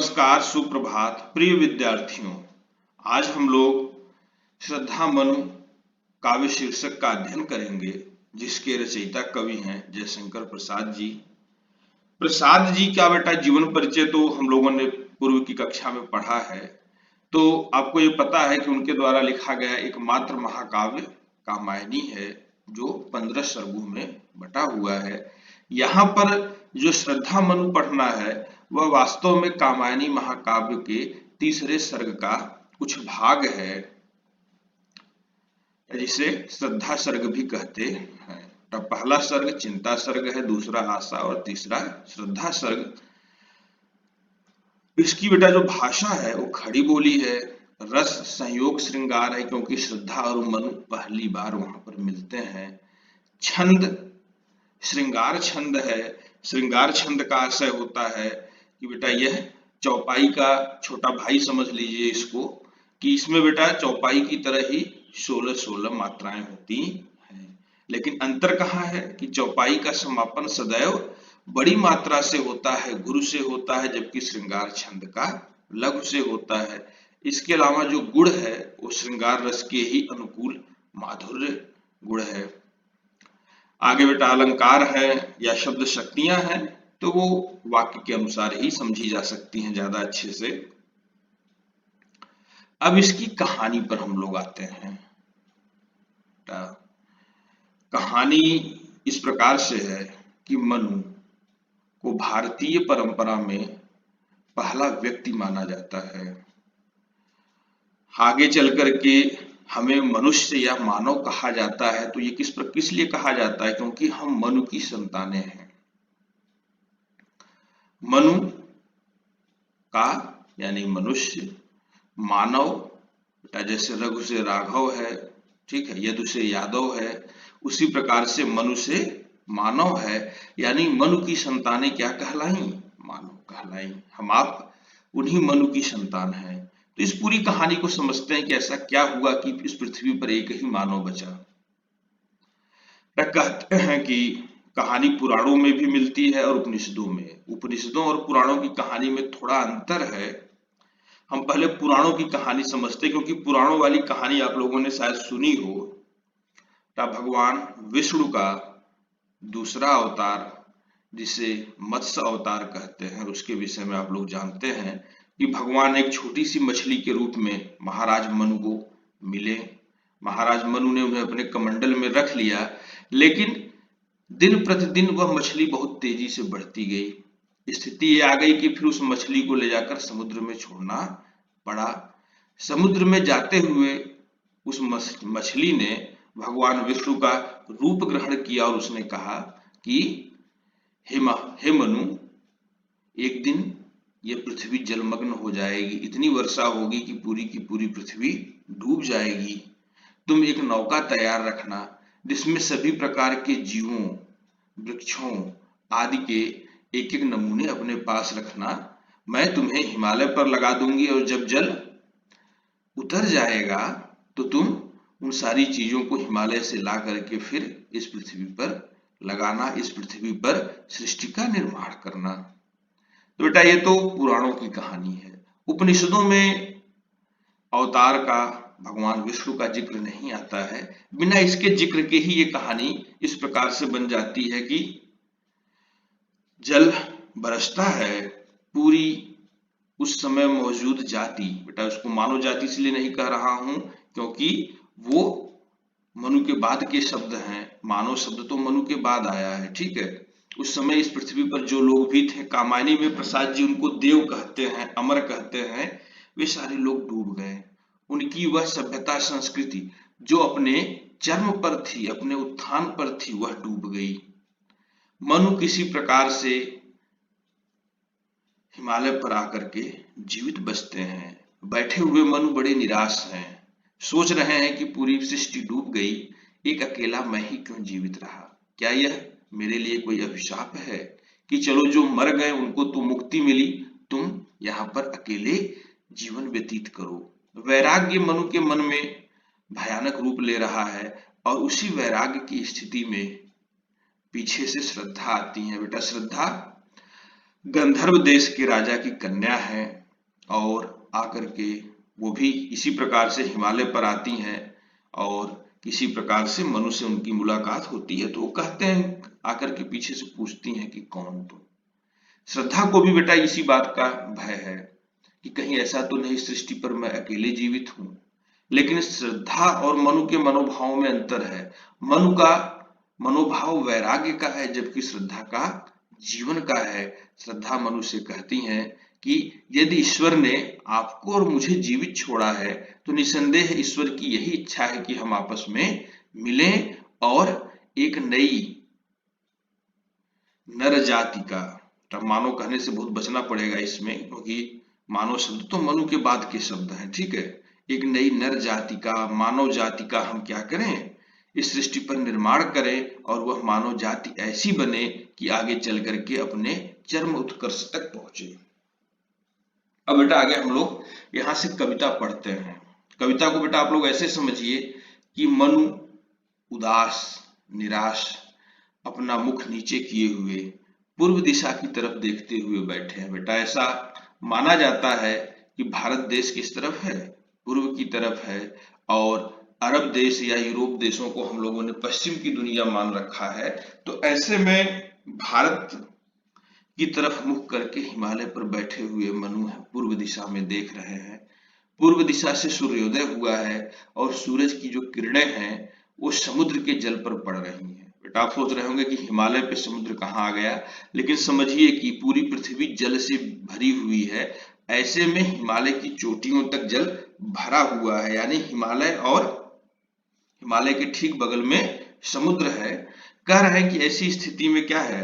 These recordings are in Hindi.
नमस्कार, सुप्रभात प्रिय विद्यार्थियों। आज हम लोग श्रद्धा मनु काव्य शीर्षक का अध्ययन करेंगे, जिसके रचयिता कवि हैं जयशंकर प्रसाद जी। प्रसाद जी का बेटा जीवन परिचय तो हम लोगों ने पूर्व की कक्षा में पढ़ा है, तो आपको ये पता है कि उनके द्वारा लिखा गया एकमात्र महाकाव्य कामायनी है, जो 15 सर्गों में बटा हुआ है। यहाँ पर जो श्रद्धा मनु पढ़ना है वह वास्तव में कामायनी महाकाव्य के तीसरे सर्ग का कुछ भाग है, जिसे श्रद्धा सर्ग भी कहते हैं। तो पहला सर्ग चिंता सर्ग है, दूसरा आशा और तीसरा श्रद्धा सर्ग। इसकी बेटा जो भाषा है वो खड़ी बोली है, रस संयोग श्रृंगार है, क्योंकि श्रद्धा और मनु पहली बार वहां पर मिलते हैं। छंद श्रृंगार छंद है। श्रृंगार छंद का आशय होता है कि बेटा यह चौपाई का छोटा भाई समझ लीजिए इसको, कि इसमें बेटा चौपाई की तरह ही 16-16 मात्राएं होती हैं। लेकिन अंतर कहाँ है कि चौपाई का समापन सदैव बड़ी मात्रा से होता है, गुरु से होता है, जबकि श्रृंगार छंद का लघु से होता है। इसके अलावा जो गुण है वो श्रृंगार रस के ही अनुकूल माधुर्य गुण है। आगे बेटा अलंकार है या शब्द शक्तियां हैं, तो वो वाक्य के अनुसार ही समझी जा सकती हैं ज्यादा अच्छे से। अब इसकी कहानी पर हम लोग आते हैं। कहानी इस प्रकार से है कि मनु को भारतीय परंपरा में पहला व्यक्ति माना जाता है। आगे चल करके हमें मनुष्य या मानव कहा जाता है, तो ये किस लिए कहा जाता है? क्योंकि हम मनु की संतानें हैं। मनु का यानी मनुष्य, मानव बेटा जैसे रघु से राघव है, ठीक है, यदु से यादव है, उसी प्रकार से मनु से मानव है। यानी मनु की संतानें क्या कहलाई? मानव कहलाई। हम आप उन्हीं मनु की संतान हैं। तो इस पूरी कहानी को समझते हैं कि ऐसा क्या हुआ कि इस पृथ्वी पर एक ही मानव बचा। कहते हैं कि कहानी पुराणों में भी मिलती है और उपनिषदों में। उपनिषदों और पुराणों की कहानी में थोड़ा अंतर है। हम पहले पुराणों की कहानी समझते, क्योंकि पुराणों वाली कहानी आप लोगों ने शायद सुनी हो। भगवान विष्णु का दूसरा अवतार, जिसे मत्स्य अवतार कहते हैं, उसके विषय में आप लोग जानते हैं कि भगवान एक छोटी सी मछली के रूप में महाराज मनु को मिले। महाराज मनु ने उन्हें अपने कमंडल में रख लिया, लेकिन दिन प्रतिदिन वह मछली बहुत तेजी से बढ़ती गई। स्थिति ये आ गई कि फिर उस मछली को ले जाकर समुद्र में छोड़ना पड़ा। समुद्र में जाते हुए उस मछली ने भगवान विष्णु का रूप ग्रहण किया और उसने कहा कि हे मनु, एक दिन ये पृथ्वी जलमग्न हो जाएगी, इतनी वर्षा होगी कि पूरी की पूरी पृथ्वी डूब जाएगी। तुम एक नौका तैयार रखना, जिसमें सभी प्रकार के जीवों, वृक्षों आदि के एक एक नमूने अपने पास रखना। मैं तुम्हें हिमालय पर लगा दूंगी और जब जल उतर जाएगा तो तुम उन सारी चीजों को हिमालय से ला करके फिर इस पृथ्वी पर लगाना, इस पृथ्वी पर सृष्टि का निर्माण करना। तो बेटा ये तो पुराणों की कहानी है। उपनिषदों में अवतार का, भगवान विष्णु का जिक्र नहीं आता है। बिना इसके जिक्र के ही ये कहानी इस प्रकार से बन जाती है कि जल बरसता है, पूरी उस समय मौजूद जाति, बेटा उसको मानव जाति इसलिए नहीं कह रहा हूं क्योंकि वो मनु के बाद के शब्द हैं। मानव शब्द तो मनु के बाद आया है, ठीक है। उस समय इस पृथ्वी पर जो लोग भी थे, कामायनी में प्रसाद जी उनको देव कहते हैं, अमर कहते हैं, वे सारे लोग डूब गए। उनकी वह सभ्यता संस्कृति जो अपने चरम पर थी, अपने उत्थान पर थी, वह डूब गई। मनु किसी प्रकार से हिमालय पर आकर के जीवित बचते हैं। बैठे हुए मनु बड़े निराश हैं, सोच रहे हैं कि पूरी सृष्टि डूब गई, एक अकेला मैं ही क्यों जीवित रहा? क्या यह मेरे लिए कोई अभिशाप है कि चलो जो मर गए उनको तो मुक्ति मिली, तुम यहाँ पर अकेले जीवन व्यतीत करो। वैराग्य मनु के मन में भयानक रूप ले रहा है और उसी वैराग्य की स्थिति में पीछे से श्रद्धा आती है। बेटा श्रद्धा गंधर्व देश के राजा की कन्या है और आकर के वो भी इसी प्रकार से हिमालय पर आती हैं और किसी प्रकार से मनु से उनकी मुलाकात होती है। तो वो कहते हैं, आकर के पीछे से पूछती हैं कि कौन तुम। श्रद्धा को भी बेटा इसी बात का भय है कि कहीं ऐसा तो नहीं सृष्टि पर मैं अकेले जीवित हूं। लेकिन श्रद्धा और मनु के मनोभाव में अंतर है। मनु का मनोभाव वैराग्य का है, जबकि श्रद्धा का जीवन का है। श्रद्धा मनु से कहती हैं कि यदि ईश्वर ने आपको और मुझे जीवित छोड़ा है तो निसंदेह ईश्वर की यही इच्छा है कि हम आपस में मिलें और एक नई नर जाति का, तब मानव कहने से बहुत बचना पड़ेगा इसमें, क्योंकि मानव शब्द तो मनु के बाद के शब्द हैं, ठीक है। एक नई नर जाति का, मानव जाति का हम क्या करें, इस सृष्टि पर निर्माण करें और वह मानव जाति ऐसी बने कि आगे चल करके अपने चरम उत्कर्ष तक पहुंचे। अब बेटा आगे हम लोग यहाँ से कविता पढ़ते हैं। कविता को बेटा आप लोग ऐसे समझिए कि मनु उदास निराश अपना मुख नीचे किए हुए पूर्व दिशा की तरफ देखते हुए बैठे हैं। बेटा ऐसा माना जाता है कि भारत देश किस तरफ है, पूर्व की तरफ है, और अरब देश या यूरोप देशों को हम लोगों ने पश्चिम की दुनिया मान रखा है। तो ऐसे में भारत की तरफ मुख करके हिमालय पर बैठे हुए मनु है, पूर्व दिशा में देख रहे हैं। पूर्व दिशा से सूर्योदय हुआ है और सूरज की जो किरणें हैं वो समुद्र के जल पर पड़ रही हैं। बेटा आप सोच रहे होंगे कि हिमालय पे समुद्र कहाँ आ गया, लेकिन समझिए कि पूरी पृथ्वी जल से भरी हुई है। ऐसे में हिमालय की चोटियों तक जल भरा हुआ है, यानी हिमालय और हिमालय के ठीक बगल में समुद्र है। कह रहे हैं कि ऐसी स्थिति में क्या है,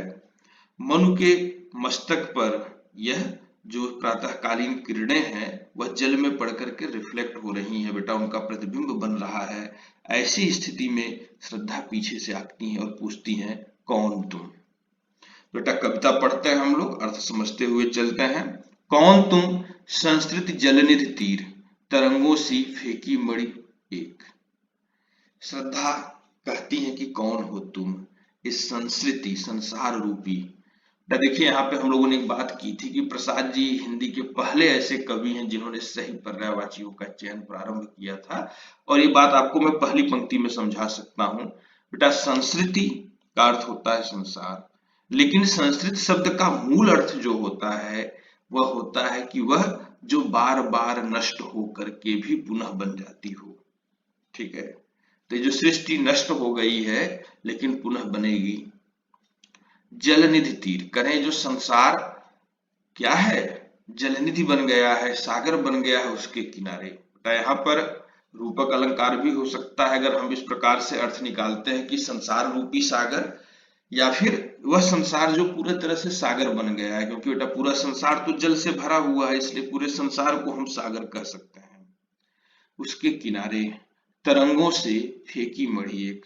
मनु के मस्तक पर यह जो प्रातःकालीन किरणें हैं वह जल में पड़ करके रिफ्लेक्ट हो रही हैं। बेटा उनका प्रतिबिंब बन रहा है। ऐसी स्थिति में श्रद्धा पीछे से आती है और पूछती हैं कौन तुम। बेटा कविता पढ़ते हैं हम लोग, अर्थ समझते हुए चलते हैं। कौन तुम संस्कृत जलनिधि तीर, तरंगों सी फेंकी मणि एक। श्रद्धा कहती है कि कौन हो तुम, इस संस्कृति संसार रूपी। देखिए यहाँ पे हम लोगों ने एक बात की थी कि प्रसाद जी हिंदी के पहले ऐसे कवि हैं जिन्होंने सही पर्यायवाचियों का चयन प्रारंभ किया था, और ये बात आपको मैं पहली पंक्ति में समझा सकता हूँ। बेटा संस्कृति का अर्थ होता है संसार, लेकिन संस्कृत शब्द का मूल अर्थ जो होता है वह होता है कि वह जो बार बार नष्ट होकर के भी पुनः बन जाती हो। ठीक है, तो जो सृष्टि नष्ट हो गई है लेकिन पुनः बनेगी। जलनिधि तीर करें, जो संसार क्या है, जलनिधि बन गया है, सागर बन गया है उसके किनारे। यहाँ पर रूपक अलंकार भी हो सकता है अगर हम इस प्रकार से अर्थ निकालते हैं कि संसार रूपी सागर, या फिर वह संसार जो पूरे तरह से सागर बन गया है, क्योंकि बेटा पूरा संसार तो जल से भरा हुआ है, इसलिए पूरे संसार को हम सागर कह सकते हैं। उसके किनारे तरंगों से फेंकी मणि एक,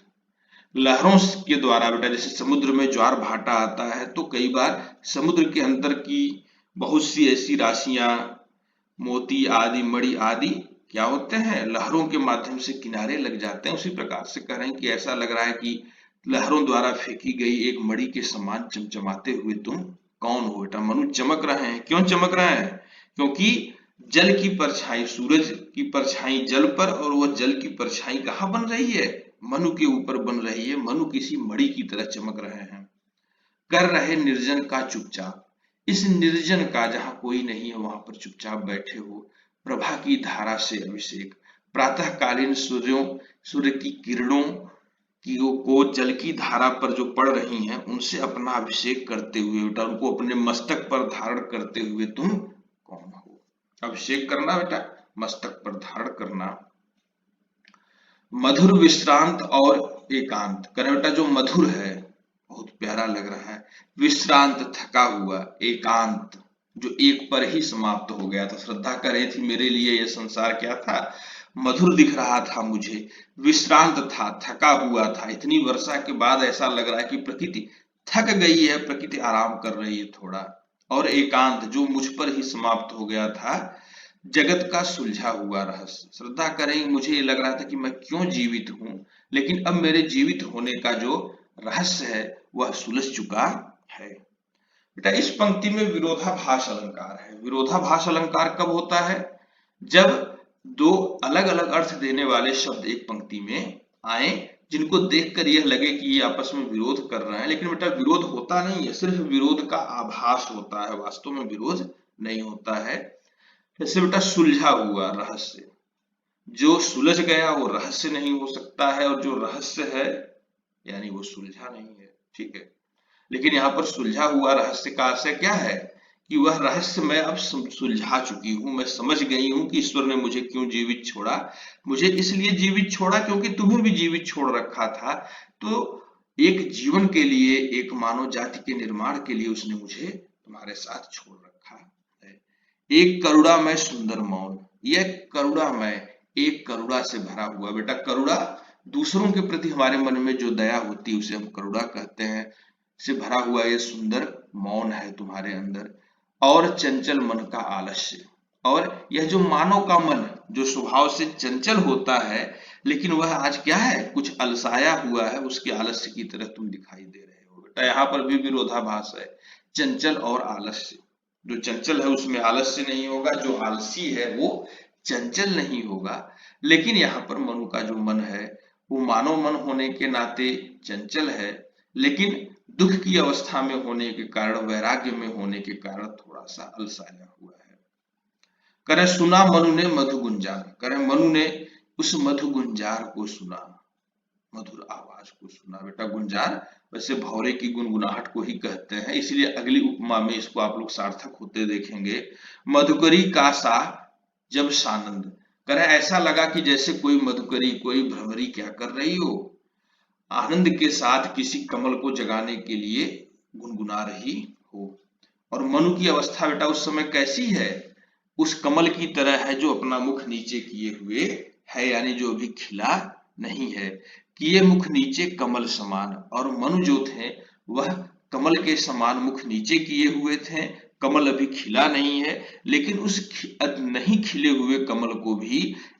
लहरों के द्वारा। बेटा जैसे समुद्र में ज्वार भाटा आता है तो कई बार समुद्र के अंदर की बहुत सी ऐसी राशियां, मोती आदि, मणि आदि क्या होते हैं, लहरों के माध्यम से किनारे लग जाते हैं। उसी प्रकार से कह रहे हैं कि ऐसा लग रहा है कि लहरों द्वारा फेंकी गई एक मणि के समान चमचमाते हुए तुम कौन हो। बेटा मनु चमक रहे हैं। क्यों चमक रहे हैं, क्योंकि जल की परछाई, सूरज की परछाई जल पर, और वह जल की परछाई कहाँ बन रही है, मनु के ऊपर बन रही है। मनु किसी मणि की तरह चमक रहे हैं। कर रहे निर्जन का चुपचाप, इस निर्जन का जहां कोई नहीं है वहां पर चुपचाप बैठे हो। प्रभा की धारा से अभिषेक, प्रातःकालीन सूर्य की किरणों की को जल की धारा पर जो पड़ रही हैं उनसे अपना अभिषेक करते हुए, बेटा उनको अपने मस्तक पर धारण करते हुए तुम कौन हो। अभिषेक करना बेटा, मस्तक पर धारण करना। मधुर विश्रांत और एकांत, करें बेटा जो मधुर है बहुत प्यारा लग रहा है, विश्रांत थका हुआ, एकांत जो एक पर ही समाप्त हो गया था। श्रद्धा कर रही थी मेरे लिए यह संसार क्या था, मधुर दिख रहा था मुझे, विश्रांत था, थका हुआ था। इतनी वर्षा के बाद ऐसा लग रहा है कि प्रकृति थक गई है, प्रकृति आराम कर रही है थोड़ा। और एकांत जो मुझ पर ही समाप्त हो गया था, जगत का सुलझा हुआ रहस्य। श्रद्धा करेंगे मुझे ये लग रहा था कि मैं क्यों जीवित हूं, लेकिन अब मेरे जीवित होने का जो रहस्य है वह सुलझ चुका है। बेटा इस पंक्ति में विरोधाभास अलंकार है। विरोधाभास अलंकार कब होता है? जब दो अलग अलग अर्थ देने वाले शब्द एक पंक्ति में आए, जिनको देखकर यह लगे कि ये आपस में विरोध कर रहे हैं, लेकिन बेटा विरोध होता नहीं है, सिर्फ विरोध का आभास होता है, वास्तव में विरोध नहीं होता है। जैसे बेटा सुलझा हुआ रहस्य, जो सुलझ गया वो रहस्य नहीं हो सकता है, और जो रहस्य है यानी वो सुलझा नहीं है, ठीक है। लेकिन यहाँ पर सुलझा हुआ रहस्य का आशय क्या है कि वह रहस्य मैं अब सुलझा चुकी हूं, मैं समझ गई हूं कि ईश्वर ने मुझे क्यों जीवित छोड़ा। मुझे इसलिए जीवित छोड़ा क्योंकि तुम्हें भी जीवित छोड़ रखा था, तो एक जीवन के लिए, एक मानव जाति के निर्माण के लिए उसने मुझे तुम्हारे साथ छोड़ रखा है। एक करुणामय सुंदर मौन, यह करुणामय, एक करुणा से भरा हुआ। बेटा करुणा दूसरों के प्रति हमारे मन में जो दया होती है उसे हम करुणा कहते हैं, से भरा हुआ ये सुंदर मौन है तुम्हारे अंदर। और चंचल मन का आलस्य, और यह जो मानव का मन जो स्वभाव से चंचल होता है, लेकिन वह आज क्या है, कुछ अलसाया हुआ है, उसके आलस्य की तरह तुम दिखाई दे रहे हो। बेटा यहाँ पर भी विरोधाभास है, चंचल और आलस्य। जो चंचल है उसमें आलस्य नहीं होगा, जो आलसी है वो चंचल नहीं होगा। लेकिन यहाँ पर मनु का जो मन है वो मानव मन होने के नाते चंचल है, लेकिन दुख की अवस्था में होने के कारण, वैराग्य में होने के कारण थोड़ा सा अलसाया हुआ है। करे सुना मनु ने मधु गुंजार, करे मनु ने उस मधु गुंजार को सुना, मधुर आवाज को सुना। बेटा गुंजार वैसे भौरे की गुनगुनाहट को ही कहते हैं, इसलिए अगली उपमा में इसको आप लोग सार्थक होते देखेंगे। मधुकरी का सा जब सानंद, करे ऐसा लगा कि जैसे कोई मधुकरी, कोई भ्रमरी क्या कर रही हो, आनंद के साथ किसी कमल को जगाने के लिए गुनगुना रही हो। और मनु की अवस्था बेटा उस समय कैसी है, उस कमल की तरह है जो अपना मुख नीचे किए हुए है, यानी जो अभी खिला नहीं है, किए मुख नीचे कमल समान। और मनु जो थे वह कमल के समान मुख नीचे किए हुए थे, कमल अभी खिला नहीं है, लेकिन उस नहीं खिले हुए कमल को भी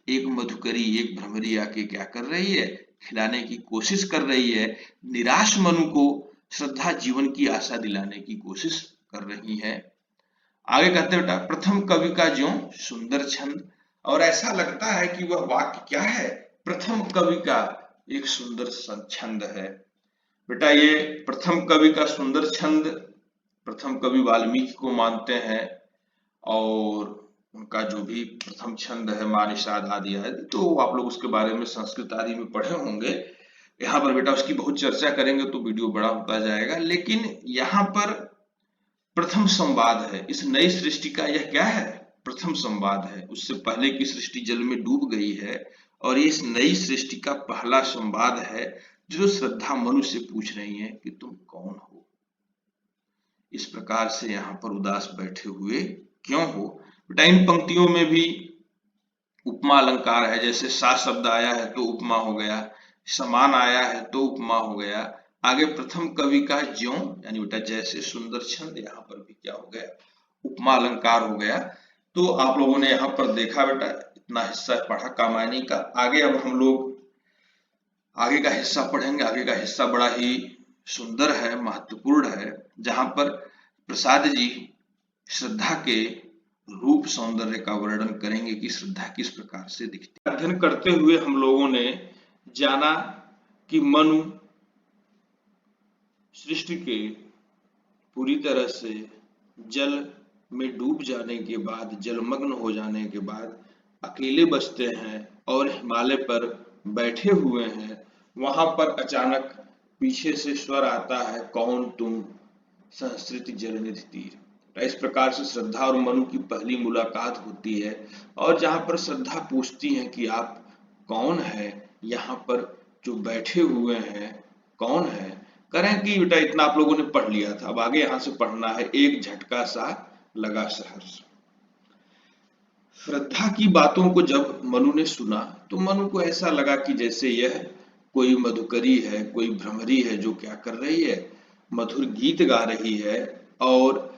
एक मधुकरी, एक भ्रमरी आके क्या कर रही है, खिलाने की कोशिश कर रही है। निराश मनु को श्रद्धा जीवन की आशा दिलाने की कोशिश कर रही है। आगे कहते बेटा प्रथम कवि का ज्यों सुंदर छंद, और ऐसा लगता है कि वह वाक्य क्या है, प्रथम कवि का एक सुंदर छंद है। बेटा ये प्रथम कवि का सुंदर छंद, प्रथम कवि वाल्मीकि को मानते हैं, और उनका जो भी प्रथम छंद है मानिषाद आदि है, तो आप लोग उसके बारे में संस्कृत आदि में पढ़े होंगे। यहाँ पर बेटा उसकी बहुत चर्चा करेंगे तो वीडियो बड़ा होता जाएगा। लेकिन यहाँ पर प्रथम संवाद है इस नई सृष्टि का, यह क्या है, प्रथम संवाद है। उससे पहले की सृष्टि जल में डूब गई है, और ये इस नई सृष्टि का पहला संवाद है, जो श्रद्धा मनु से पूछ रही है कि तुम कौन हो, इस प्रकार से यहाँ पर उदास बैठे हुए क्यों हो। बेटा इन पंक्तियों में भी उपमा अलंकार है, जैसे सा शब्द आया है तो उपमा हो गया, समान आया है तो उपमा हो गया। आगे प्रथम कवि का ज्यों, यानी बेटा जैसे सुंदर छंद, यहाँ पर भी क्या हो गया, उपमा अलंकार हो गया। तो आप लोगों ने यहाँ पर देखा बेटा, इतना हिस्सा पढ़ा कामायनी का। आगे अब हम लोग आगे का हिस्सा पढ़ेंगे। आगे का हिस्सा बड़ा ही सुंदर है, महत्वपूर्ण है, जहां पर प्रसाद जी श्रद्धा के रूप सौंदर्य का वर्णन करेंगे कि श्रद्धा किस प्रकार से दिखती है। अध्ययन करते हुए हम लोगों ने जाना कि मनु सृष्टि के पूरी तरह से जल में डूब जाने के बाद, जलमग्न हो जाने के बाद अकेले बसते हैं और हिमालय पर बैठे हुए हैं। वहां पर अचानक पीछे से स्वर आता है, कौन तुम संस्कृति जलनिधि तीर। इस प्रकार से श्रद्धा और मनु की पहली मुलाकात होती है, और जहां पर श्रद्धा पूछती है कि आप कौन है, यहाँ पर जो बैठे हुए हैं कौन है। करें कि बेटा इतना आप लोगों ने पढ़ लिया था, अब आगे यहाँ से पढ़ना है। एक झटका सा लगा सहर्ष। श्रद्धा की बातों को जब मनु ने सुना तो मनु को ऐसा लगा कि जैसे यह कोई मधुकरी है, कोई भ्रमरी है जो क्या कर रही है, मधुर गीत गा रही है। और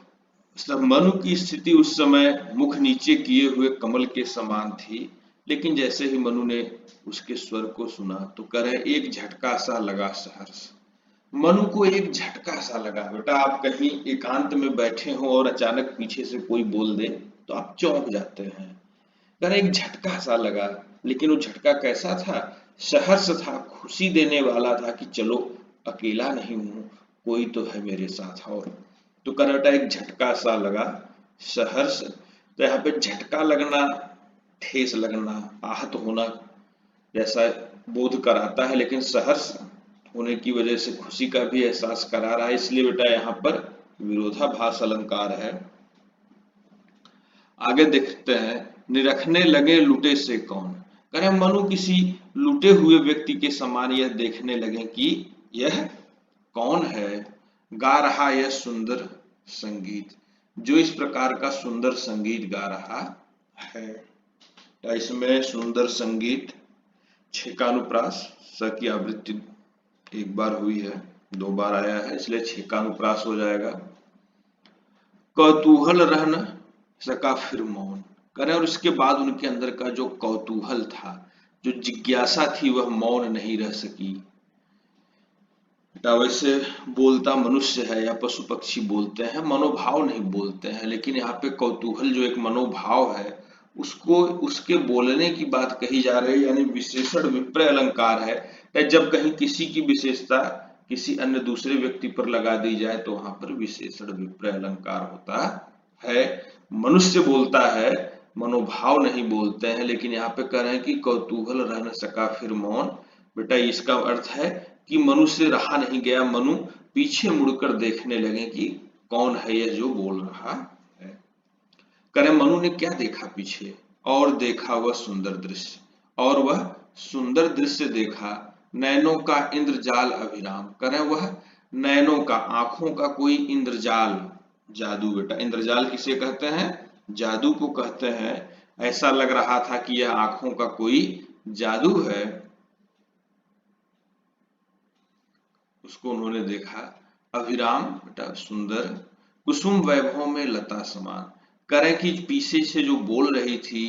मनु की स्थिति उस समय मुख नीचे किए हुए कमल के समान थी, लेकिन जैसे ही मनु ने उसके स्वर को सुना तो कह रहे एक झटका सा लगा सहर्ष। मनु को एक झटका सा लगा। बेटा आप कहीं एकांत में बैठे हो और अचानक पीछे से कोई बोल दे तो आप चौंक जाते हैं। कह रहे एक झटका सा लगा, लेकिन वो झटका कैसा था? सहर्ष था, खुशी देने वाला था कि चलो अकेला नहीं हूं, कोई तो है मेरे साथ। और तो कह रहा बेटा एक झटका सा लगा, सहर्ष। तो यहाँ पे झटका लगना, ठेस लगना, आहत होना जैसा बोध कराता है, लेकिन सहर्ष होने की वजह से खुशी का भी एहसास करा रहा है, इसलिए बेटा यहाँ पर विरोधाभास अलंकार है। आगे देखते हैं, निरखने लगे लुटे से कौन। कह रहे मनु किसी लुटे हुए व्यक्ति के समान यह देखने लगे कि यह कौन है। गा रहा यह सुंदर संगीत, जो इस प्रकार का सुंदर संगीत गा रहा है। तो इसमें सुंदर संगीत छेकानुप्रास, स की आवृत्ति एक बार हुई है, 2 बार आया है, इसलिए छेकानुप्रास हो जाएगा। कौतूहल रह न सका फिर मौन। करें और इसके बाद उनके अंदर का जो कौतूहल था, जो जिज्ञासा थी, वह मौन नहीं रह सकी। वैसे बोलता मनुष्य है या पशु पक्षी बोलते हैं, मनोभाव नहीं बोलते हैं, लेकिन यहाँ पे कौतूहल जो एक मनोभाव है, उसको उसके बोलने की बात कही जा रही है, यानी विशेषण विप्रय अलंकार है। जब कहीं किसी की विशेषता किसी अन्य दूसरे व्यक्ति पर लगा दी जाए तो वहां पर विशेषण विप्रय अलंकार होता है। मनुष्य बोलता है, मनोभाव नहीं बोलते हैं, लेकिन यहाँ पे कह रहे हैं कि कौतूहल रह न सका फिर मौन। बेटा इसका अर्थ है कि मनु से रहा नहीं गया, मनु पीछे मुड़कर देखने लगे कि कौन है यह जो बोल रहा है। करे मनु ने क्या देखा पीछे, और देखा वह सुंदर दृश्य, और वह सुंदर दृश्य देखा। नैनों का इंद्रजाल अभिराम। करे वह नैनों का, आंखों का कोई इंद्रजाल, जादू। बेटा इंद्रजाल किसे कहते हैं? जादू को कहते हैं। ऐसा लग रहा था कि यह आंखों का कोई जादू है, उसको उन्होंने देखा। अभिराम बेटा सुंदर, कुसुम वैभव में लता समान। करें कि पीछे से जो बोल रही थी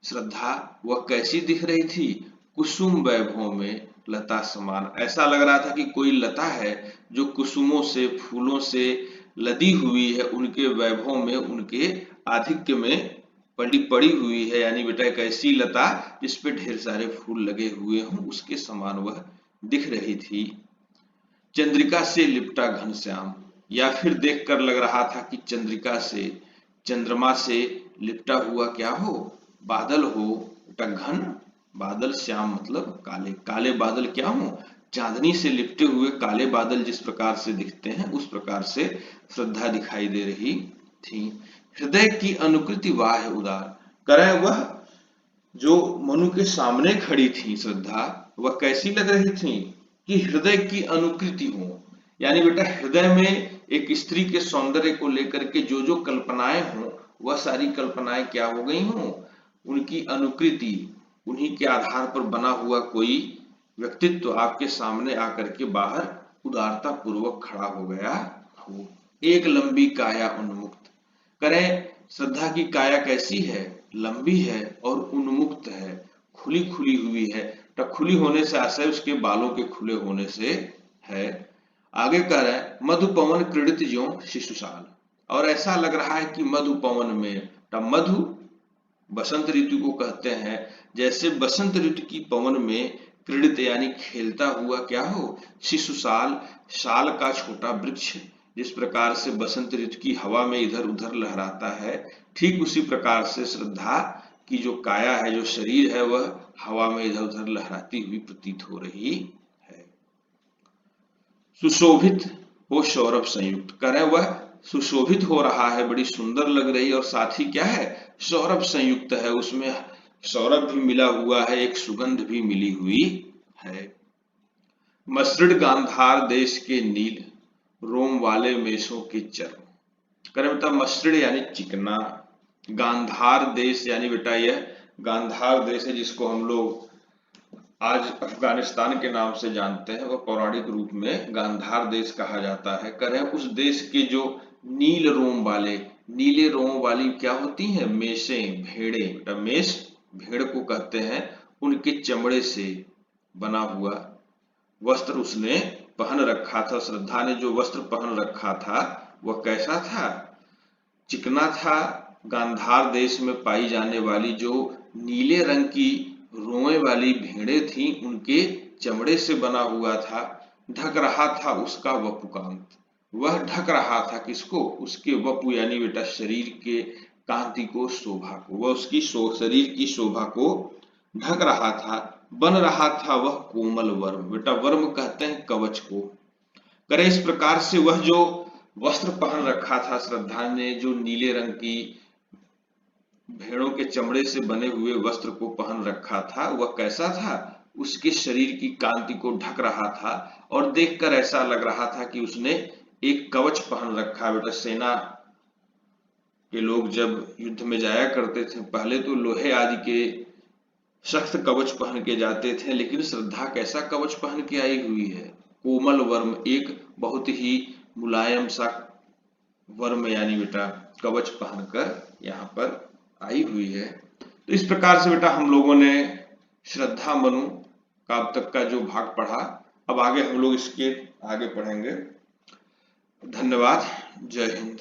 श्रद्धा, वह कैसी दिख रही थी? कुसुम वैभव में लता समान। ऐसा लग रहा था कि कोई लता है जो कुसुमों से, फूलों से लदी हुई है, उनके वैभव में, उनके आधिक्य में पड़ी पड़ी हुई है। यानी बेटा एक ऐसी लता जिस पे ढेर सारे फूल लगे हुए हों, उसके समान वह दिख रही थी। चंद्रिका से लिपटा घनश्याम, या फिर देखकर लग रहा था कि चंद्रिका से, चंद्रमा से लिपटा हुआ क्या हो? बादल हो। बेटा घन बादल, श्याम मतलब काले, काले बादल क्या हो? चांदनी से लिपटे हुए काले बादल जिस प्रकार से दिखते हैं, उस प्रकार से श्रद्धा दिखाई दे रही थी। हृदय की अनुकृति वाह उदार। करें वह जो मनु के सामने खड़ी थी श्रद्धा, वह कैसी लग रही थी? कि हृदय की अनुकृति हो। यानी बेटा हृदय में एक स्त्री के सौंदर्य को लेकर के जो जो कल्पनाएं हों, वह सारी कल्पनाएं क्या हो गई हों? उनकी अनुकृति, उन्हीं के आधार पर बना हुआ कोई व्यक्तित्व आपके सामने आकर के बाहर उदारता पूर्वक खड़ा हो गया हो। एक लंबी काया उन्मुक्त। करें श्रद्धा की काया कैसी है? लंबी है और उन्मुक्त है, खुली खुली हुई है। खुली होने से आशय उसके बालों के खुले होने से है। आगे कह रहे हैं मधुपवन क्रीडित ज्यों शिशुशाल। और ऐसा लग रहा है कि मधुपवन में, मधु बसंत ऋतु को कहते हैं, जैसे बसंत ऋतु की पवन में क्रीडित यानी खेलता हुआ क्या हो? शिशुशाल, शाल का छोटा वृक्ष जिस प्रकार से बसंत ऋतु की हवा में इधर उधर लहराता है, ठीक उसी प्रकार से श्रद्धा की जो काया है, जो शरीर है, वह हवा में इधर उधर लहराती हुई प्रतीत हो रही है। सुशोभित हो सौरभ संयुक्त। करें वह सुशोभित हो रहा है, बड़ी सुंदर लग रही है, और साथ ही क्या है? सौरभ संयुक्त है, उसमें सौरभ भी मिला हुआ है, एक सुगंध भी मिली हुई है। मसृण गांधार देश के नील, रोम वाले मेषों के चर्म। करें बेटा मसृण यानी चिकना, गांधार देश यानी बेटा यह गांधार देश है जिसको हम लोग आज अफगानिस्तान के नाम से जानते हैं, वह पौराणिक रूप में गांधार देश कहा जाता है। करें उस देश के जो नील रोम वाले, नीले रोम वाली क्या होती हैं? मेषें, भेड़े। बेटा मेष भेड़ को कहते हैं, उनके चमड़े से बना हुआ वस्त्र उसने पहन रखा था, श्रद्धा ने जो वस्त्र पहन रखा था वह कैसा था? चिकना था। गांधार देश में पाई जाने वाली जो नीले रंग की रोए वाली भेड़ें थी उनके चमड़े से बना हुआ था। ढक रहा था उसका वपुकांत, वह ढक रहा था किसको? उसके वपु यानी बेटा शरीर के कांति को, शोभा को, वह उसकी शरीर की शोभा को ढक रहा था। बन रहा था वह कोमल वर्म, बेटा वर्म कहते हैं कवच को। करे इस प्रकार से वह जो वस्त्र पहन रखा था श्रद्धा ने, जो नीले रंग की भेड़ों के चमड़े से बने हुए वस्त्र को पहन रखा था, वह कैसा था? उसके शरीर की कांति को ढक रहा था और देखकर ऐसा लग रहा था कि उसने एक कवच पहन रखा। बेटा सेना के लोग जब युद्ध में जाया करते थे पहले तो लोहे आदि के सख्त कवच पहन के जाते थे, लेकिन श्रद्धा कैसा कवच पहन के आई हुई है? कोमल वर्म, एक बहुत ही मुलायम सा वर्म यानी बेटा कवच पहनकर यहाँ पर आई हुई है। तो इस प्रकार से बेटा हम लोगों ने श्रद्धा मनु का अब तक का जो भाग पढ़ा, अब आगे हम लोग इसके आगे पढ़ेंगे। धन्यवाद। जय हिंद।